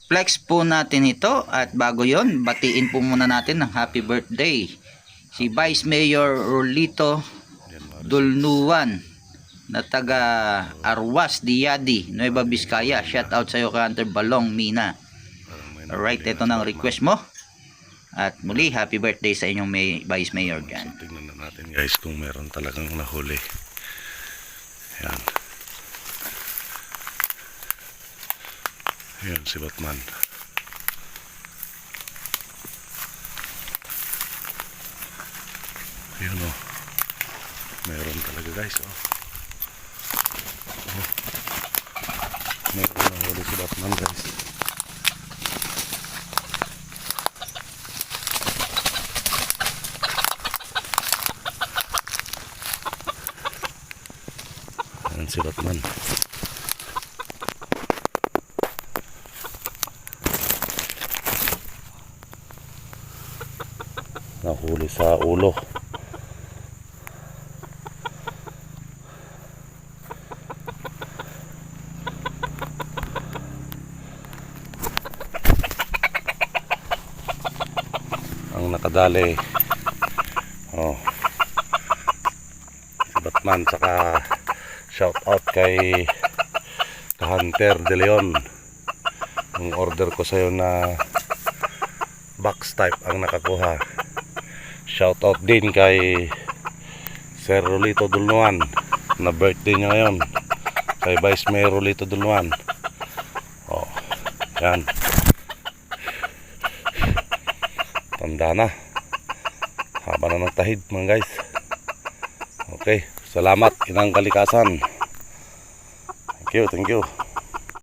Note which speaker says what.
Speaker 1: flex po natin ito. At bago yon, batiin po muna natin ng happy birthday si Vice Mayor Rolito Dulnuan na taga Arwas, Diadi, Nueva Vizcaya. Shout out sa iyo kay Hunter Balong Mina. Alright, ito na ang request mo. At muli, happy birthday sa inyong Vice Mayor dyan.
Speaker 2: So, tingnan na natin guys kung meron talagang nahuli. Yan. Yan si Batman. Yun o. Meron talaga guys o. Meron nahuli si Batman guys. Yan si Batman. Nahuli sa ulo. Ang nakadali si Batman, saka shout out kay Hunter De Leon. Ang order ko sa'yo na box type ang nakakuha. Shout out din kay Sir Rolito Dulnuan na birthday niya ngayon, kay Vice Mayor Rolito Dulnuan. Yan, tanda na, haba na ng tahid mga guys. Okay, salamat, inang kalikasan. Thank you.